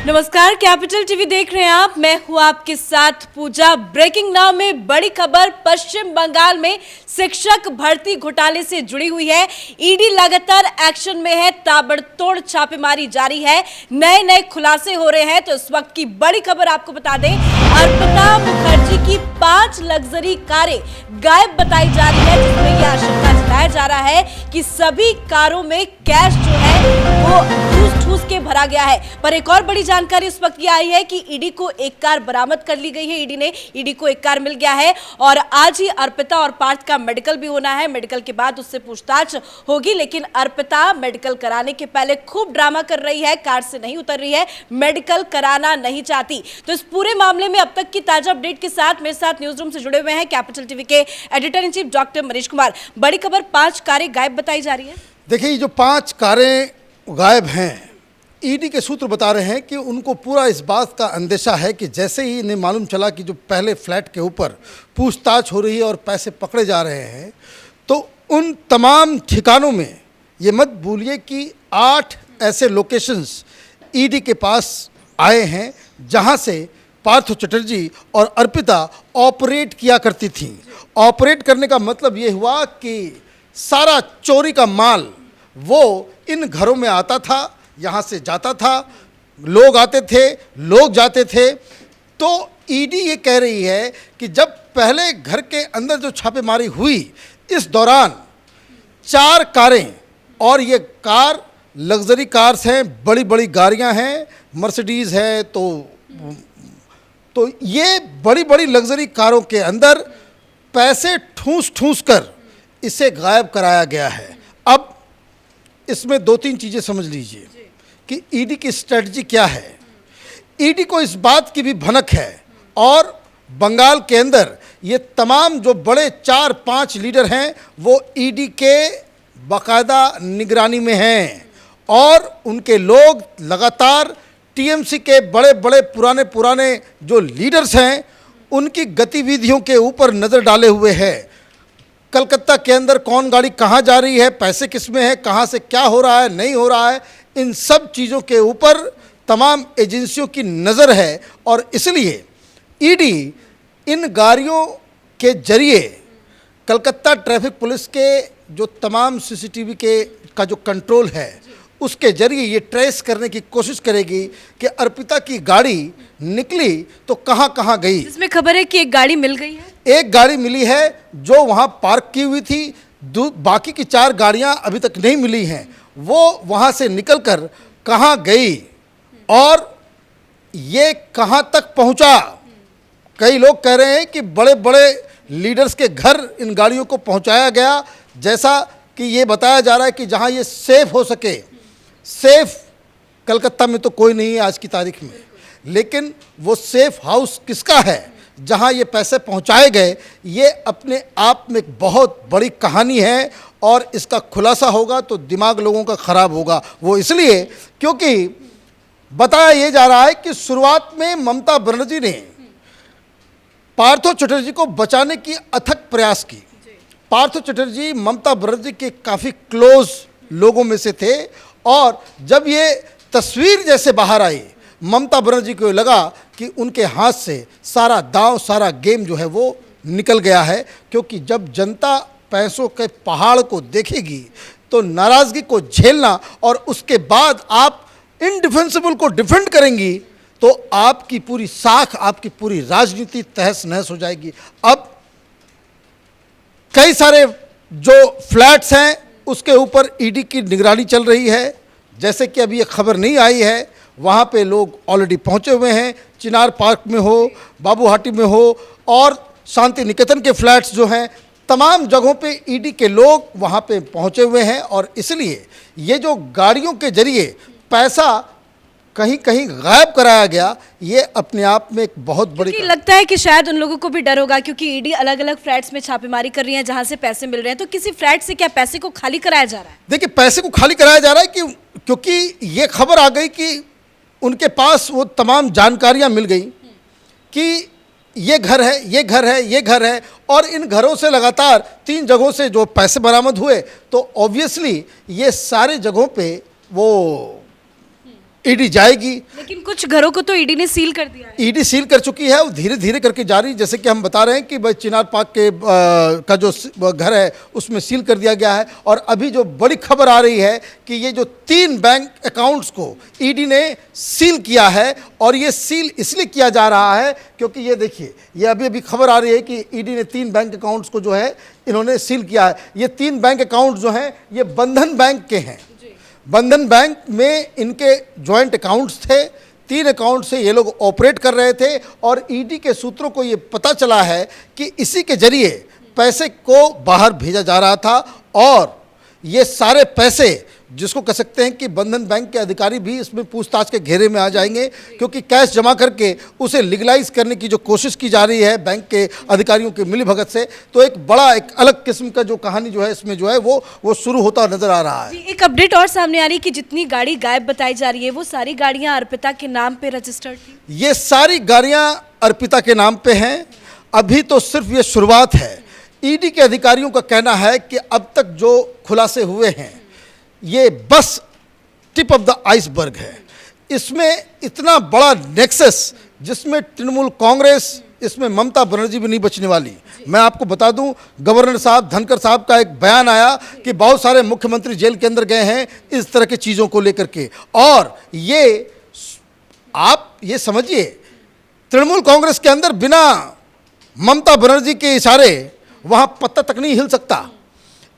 नमस्कार, capital TV देख रहे हैं आप। मैं हूं आपके साथ पूजा। ब्रेकिंग नाउ में बड़ी खबर पश्चिम बंगाल में शिक्षक भर्ती घोटाले से जुड़ी हुई है। ईडी लगातार एक्शन में है, ताबड़तोड़ छापेमारी जारी है, नए नए खुलासे हो रहे हैं। तो इस वक्त की बड़ी खबर आपको बता दें, अर्पिता मुखर्जी की 5 लग्जरी कारें गायब बताई जा रही है, जिसमें यह आशंका जताया जा रहा है कि सभी कारों में कैश जो है वो ठूस के भरा गया है। पर एक और बड़ी जानकारी इस वक्त ये आई है कि ईडी को एक कार बरामद कर ली गई है। ईडी को एक कार मिल गया है और आज ही अर्पिता और पार्थ का मेडिकल भी होना है। मेडिकल के बाद उससे पूछताछ होगी, लेकिन अर्पिता मेडिकल कराने के पहले खूब ड्रामा कर रही है, कार से नहीं उतर रही है, मेडिकल कराना नहीं चाहती। तो इस पूरे मामले में अब तक की ताजा अपडेट के साथ मेरे साथ न्यूज रूम से जुड़े हुए हैं कैपिटल टीवी के editor in chief doctor Manish Kumar. बड़ी खबर 5 कारें गायब बताई जा रही है। देखिए, ये जो 5 कारें गायब हैं, ईडी के सूत्र बता रहे हैं कि उनको पूरा इस बात का अंदेशा है कि जैसे ही इन्हें मालूम चला कि जो पहले फ्लैट के ऊपर पूछताछ हो रही है और पैसे पकड़े जा रहे हैं, तो उन तमाम ठिकानों में ये मत भूलिए कि 8 ऐसे लोकेशंस ईडी के पास आए हैं जहां से पार्थ चटर्जी और अर्पिता ऑपरेट किया करती थीं। ऑपरेट करने का मतलब ये हुआ कि सारा चोरी का माल वो इन घरों में आता था, यहाँ से जाता था, लोग आते थे, लोग जाते थे। तो ईडी ये कह रही है कि जब पहले घर के अंदर जो छापेमारी हुई, इस दौरान 4 कारें, और ये कार लग्जरी कार्स हैं, बड़ी बड़ी गाड़ियाँ हैं, मर्सिडीज़ है, तो ये बड़ी बड़ी लग्जरी कारों के अंदर पैसे ठूस कर इसे गायब कराया गया है। अब इसमें 2-3 चीज़ें समझ लीजिए कि ईडी की स्ट्रेटजी क्या है। ईडी को इस बात की भी भनक है, और बंगाल के अंदर ये तमाम जो बड़े 4-5 लीडर हैं वो ईडी के बाकायदा निगरानी में हैं, और उनके लोग लगातार टीएमसी के बड़े बड़े पुराने जो लीडर्स हैं उनकी गतिविधियों के ऊपर नज़र डाले हुए हैं। कलकत्ता के अंदर कौन गाड़ी कहाँ जा रही है, पैसे किस में है, कहाँ से क्या हो रहा है, नहीं हो रहा है, इन सब चीज़ों के ऊपर तमाम एजेंसियों की नज़र है। और इसलिए ईडी इन गाड़ियों के जरिए कलकत्ता ट्रैफिक पुलिस के जो तमाम सीसीटीवी का जो कंट्रोल है उसके जरिए ये ट्रेस करने की कोशिश करेगी कि अर्पिता की गाड़ी निकली तो कहाँ कहाँ गई। इसमें खबर है कि एक गाड़ी मिल गई है। एक गाड़ी मिली है जो वहाँ पार्क की हुई थी, बाकी की 4 गाड़ियाँ अभी तक नहीं मिली हैं। वो वहाँ से निकलकर कहाँ गई और ये कहाँ तक पहुँचा। कई लोग कह रहे हैं कि बड़े बड़े लीडर्स के घर इन गाड़ियों को पहुँचाया गया, जैसा कि ये बताया जा रहा है कि जहाँ ये सेफ हो सके। सेफ कलकत्ता में तो कोई नहीं है आज की तारीख में, लेकिन वो सेफ हाउस किसका है जहां ये पैसे पहुंचाए गए, ये अपने आप में एक बहुत बड़ी कहानी है, और इसका खुलासा होगा तो दिमाग लोगों का ख़राब होगा। वो इसलिए क्योंकि बताया ये जा रहा है कि शुरुआत में ममता बनर्जी ने पार्थ चटर्जी को बचाने की अथक प्रयास की। पार्थ चटर्जी ममता बनर्जी के काफ़ी क्लोज लोगों में से थे, और जब ये तस्वीर जैसे बाहर आई, ममता बनर्जी को लगा कि उनके हाथ से सारा दांव, सारा गेम जो है वो निकल गया है। क्योंकि जब जनता पैसों के पहाड़ को देखेगी तो नाराज़गी को झेलना और उसके बाद आप इनडिफेंसिबल को डिफेंड करेंगी तो आपकी पूरी साख, आपकी पूरी राजनीति तहस नहस हो जाएगी। अब कई सारे जो फ्लैट्स हैं उसके ऊपर ईडी की निगरानी चल रही है। जैसे कि अभी ये खबर नहीं आई है, वहाँ पे लोग ऑलरेडी पहुँचे हुए हैं, चिनार पार्क में हो, बाबूहाटी में हो, और शांति निकेतन के फ्लैट्स जो हैं, तमाम जगहों पे ईडी के लोग वहाँ पे पहुँचे हुए हैं। और इसलिए ये जो गाड़ियों के जरिए पैसा कहीं कहीं गायब कराया गया, ये अपने आप में एक बहुत बड़ी लगता है कि शायद उन लोगों को भी डर होगा, क्योंकि ईडी अलग अलग फ्लैट्स में छापेमारी कर रही है जहां से पैसे मिल रहे हैं। तो किसी फ्लैट से क्या पैसे को खाली कराया जा रहा है? देखिए, पैसे को खाली कराया जा रहा है क्योंकि ये खबर आ गई कि उनके पास वो तमाम जानकारियां मिल गई कि ये घर है, ये घर है, ये घर है, और इन घरों से लगातार 3 जगहों से जो पैसे बरामद हुए, तो ऑब्वियसली ये सारे जगहों पे वो ईडी जाएगी। लेकिन कुछ घरों को तो ईडी ने सील कर दिया है। ईडी सील कर चुकी है, वो धीरे धीरे करके जारी, जैसे कि हम बता रहे हैं कि भाई चिनार पार्क के का जो घर है उसमें सील कर दिया गया है। और अभी जो बड़ी खबर आ रही है कि ये जो 3 बैंक अकाउंट्स को ईडी ने सील किया है, और ये सील इसलिए किया जा रहा है क्योंकि ये देखिए, ये अभी अभी खबर आ रही है कि ईडी ने 3 बैंक अकाउंट्स को जो है इन्होंने सील किया है। ये 3 बैंक अकाउंट जो हैं ये बंधन बैंक के हैं। बंधन बैंक में इनके जॉइंट अकाउंट्स थे, 3 अकाउंट से ये लोग ऑपरेट कर रहे थे, और ईडी के सूत्रों को ये पता चला है कि इसी के जरिए पैसे को बाहर भेजा जा रहा था। और ये सारे पैसे, जिसको कह सकते हैं कि बंधन बैंक के अधिकारी भी इसमें पूछताछ के घेरे में आ जाएंगे, क्योंकि कैश जमा करके उसे लीगलाइज करने की जो कोशिश की जा रही है बैंक के अधिकारियों की मिलीभगत से, तो एक बड़ा एक अलग किस्म का जो कहानी जो है इसमें जो है वो शुरू होता नजर आ रहा है। एक अपडेट और सामने आ रही है कि जितनी गाड़ी गायब बताई जा रही है वो सारी गाड़ियां अर्पिता के नाम पे रजिस्टर्ड थी। ये सारी गाड़ियां अर्पिता के नाम पे हैं। अभी तो सिर्फ ये शुरुआत है। ईडी के अधिकारियों का कहना है कि अब तक जो खुलासे हुए हैं ये बस टिप ऑफ द आइसबर्ग है। इसमें इतना बड़ा नेक्सस, जिसमें तृणमूल कांग्रेस, इसमें ममता बनर्जी भी नहीं बचने वाली। मैं आपको बता दूं, गवर्नर साहब धनखड़ साहब का एक बयान आया कि बहुत सारे मुख्यमंत्री जेल के अंदर गए हैं इस तरह की चीज़ों को लेकर के। और ये आप ये समझिए, तृणमूल कांग्रेस के अंदर बिना ममता बनर्जी के इशारे वहाँ पत्ता तक नहीं हिल सकता।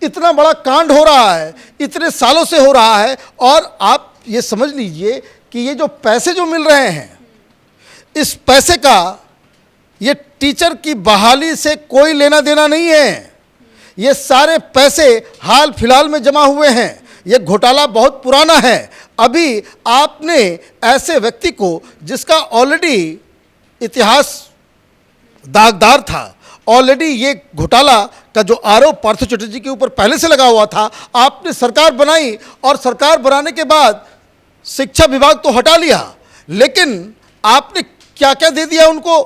इतना बड़ा कांड हो रहा है, इतने सालों से हो रहा है। और आप ये समझ लीजिए कि ये जो पैसे जो मिल रहे हैं, इस पैसे का ये टीचर की बहाली से कोई लेना देना नहीं है। ये सारे पैसे हाल फिलहाल में जमा हुए हैं। ये घोटाला बहुत पुराना है। अभी आपने ऐसे व्यक्ति को, जिसका ऑलरेडी इतिहास दागदार था, ऑलरेडी ये घोटाला का जो आरोप पार्थ चटर्जी के ऊपर पहले से लगा हुआ था, आपने सरकार बनाई, और सरकार बनाने के बाद शिक्षा विभाग तो हटा लिया, लेकिन आपने क्या क्या दे दिया उनको?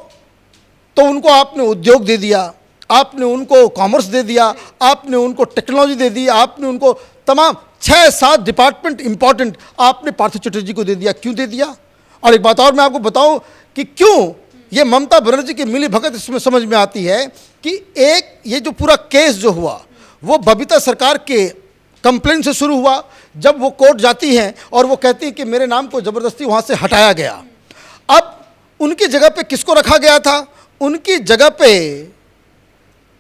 तो उनको आपने उद्योग दे दिया, आपने उनको कॉमर्स दे दिया, आपने उनको टेक्नोलॉजी दे दी, आपने उनको तमाम 6-7 डिपार्टमेंट इंपॉर्टेंट आपने पार्थ चटर्जी को दे दिया। क्यों दे दिया? और एक बात और मैं आपको बताऊं कि क्यों ये ममता बनर्जी की मिली भगत इसमें समझ में आती है कि एक ये जो पूरा केस जो हुआ वो बबीता सरकार के कंप्लेन से शुरू हुआ। जब वो कोर्ट जाती हैं और वो कहती हैं कि मेरे नाम को ज़बरदस्ती वहाँ से हटाया गया। अब उनकी जगह पे किसको रखा गया था? उनकी जगह पे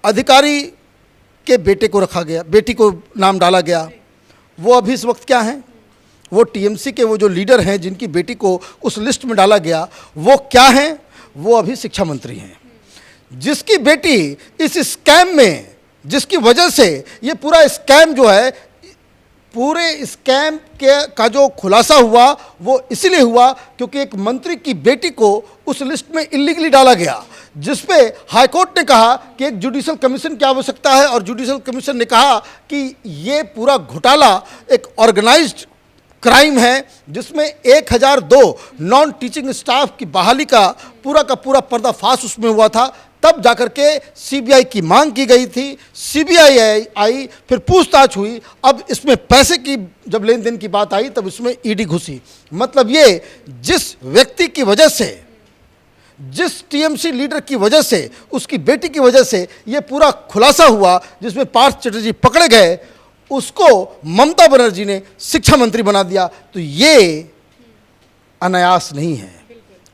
अधिकारी के बेटे को रखा गया, बेटी को नाम डाला गया। वो अभी इस वक्त क्या हैं? वो टीएमसी के वो जो लीडर हैं जिनकी बेटी को उस लिस्ट में डाला गया, वो क्या हैं? वो अभी शिक्षा मंत्री हैं, जिसकी बेटी इस स्कैम में, जिसकी वजह से ये पूरा स्कैम जो है, पूरे स्कैम के का जो खुलासा हुआ वो इसलिए हुआ क्योंकि एक मंत्री की बेटी को उस लिस्ट में इल्लीगली डाला गया, जिसपे हाईकोर्ट ने कहा कि एक जुडिशल कमीशन की आवश्यकता है। और जुडिशल कमीशन ने कहा कि ये पूरा घोटाला एक ऑर्गेनाइज्ड क्राइम है, जिसमें 1002 नॉन टीचिंग स्टाफ की बहाली का पूरा पर्दाफाश उसमें हुआ था। तब जाकर के सीबीआई की मांग की गई थी, सीबीआई आई, फिर पूछताछ हुई। अब इसमें पैसे की जब लेन देन की बात आई तब इसमें ईडी घुसी। मतलब ये जिस व्यक्ति की वजह से, जिस टीएमसी लीडर की वजह से, उसकी बेटी की वजह से ये पूरा खुलासा हुआ, जिसमें पार्थ चटर्जी पकड़े गए, उसको ममता बनर्जी ने शिक्षा मंत्री बना दिया। तो ये अनायास नहीं है,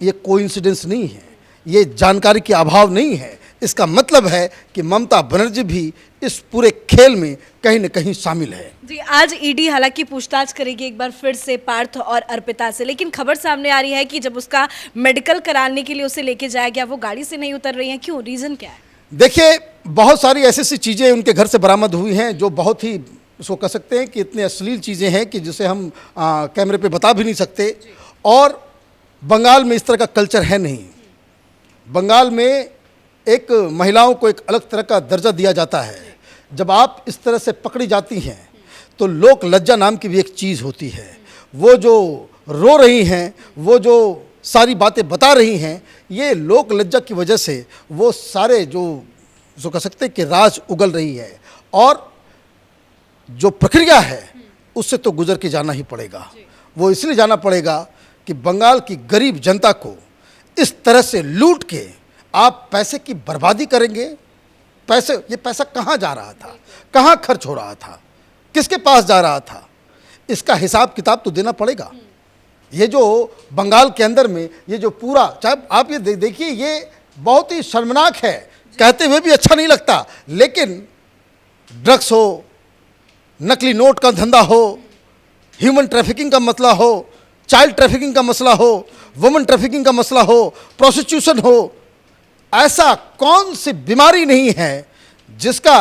ये कोइंसिडेंस नहीं है, ये जानकारी के अभाव नहीं है। इसका मतलब है कि ममता बनर्जी भी इस पूरे खेल में कहीं न कहीं शामिल है। जी, आज ईडी हालांकि पूछताछ करेगी एक बार फिर से पार्थ और अर्पिता से, लेकिन खबर सामने आ रही है कि जब उसका मेडिकल कराने के लिए उसे लेके जाया गया वो गाड़ी से नहीं उतर रही है। क्यों? रीजन क्या है? देखिए, बहुत सारी ऐसी चीज़ें उनके घर से बरामद हुई हैं जो बहुत ही, उसको कह सकते हैं कि इतनी अश्लील चीज़ें हैं कि जिसे हम कैमरे पे बता भी नहीं सकते। और बंगाल में इस तरह का कल्चर है नहीं। बंगाल में एक महिलाओं को एक अलग तरह का दर्जा दिया जाता है। जब आप इस तरह से पकड़ी जाती हैं तो लोक लज्जा नाम की भी एक चीज़ होती है। वो जो रो रही हैं, वो जो सारी बातें बता रही हैं, ये लोक लज्जा की वजह से वो सारे जो कह सकते हैं कि राज उगल रही है। और जो प्रक्रिया है उससे तो गुजर के जाना ही पड़ेगा। वो इसलिए जाना पड़ेगा कि बंगाल की गरीब जनता को इस तरह से लूट के आप पैसे की बर्बादी करेंगे। ये पैसा कहाँ जा रहा था, कहाँ खर्च हो रहा था, किसके पास जा रहा था, इसका हिसाब किताब तो देना पड़ेगा। ये जो बंगाल के अंदर में ये जो पूरा, चाहे आप ये देखिए, ये बहुत ही शर्मनाक है, कहते हुए भी अच्छा नहीं लगता, लेकिन ड्रग्स हो, नकली नोट का धंधा हो, ह्यूमन ट्रैफिकिंग का मसला हो, चाइल्ड ट्रैफिकिंग का मसला हो, वुमेन ट्रैफिकिंग का मसला हो, प्रोस्टिट्यूशन हो, ऐसा कौन सी बीमारी नहीं है जिसका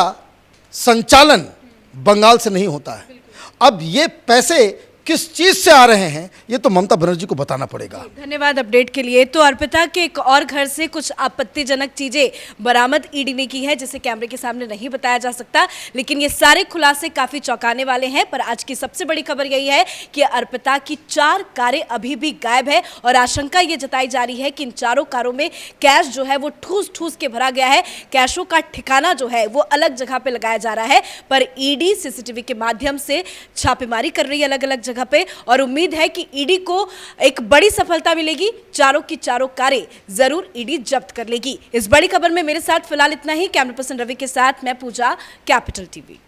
संचालन बंगाल से नहीं होता है। अब ये पैसे किस चीज से आ रहे हैं ये तो ममता बनर्जी को बताना पड़ेगा। धन्यवाद अपडेट के लिए। तो अर्पिता के एक और घर से कुछ आपत्तिजनक चीजें बरामद ईडी ने की है, जिसे कैमरे के सामने नहीं बताया जा सकता, लेकिन ये सारे खुलासे काफी चौंकाने वाले हैं। पर आज की सबसे बड़ी खबर यही है कि अर्पिता की 4 कारें अभी भी गायब है और आशंका ये जताई जा रही है कि इन चारों कारों में कैश जो है वो ठूस ठूस के भरा गया है। कैशों का ठिकाना जो है वो अलग जगह पे लगाया जा रहा है, पर ईडी सीसीटीवी के माध्यम से छापेमारी कर रही है अलग अलग जगह पे, और उम्मीद है कि ईडी को एक बड़ी सफलता मिलेगी। चारों की चारों कारें जरूर ईडी जब्त कर लेगी। इस बड़ी खबर में मेरे साथ फिलहाल इतना ही। कैमरा पर्सन रवि के साथ मैं पूजा, कैपिटल टीवी।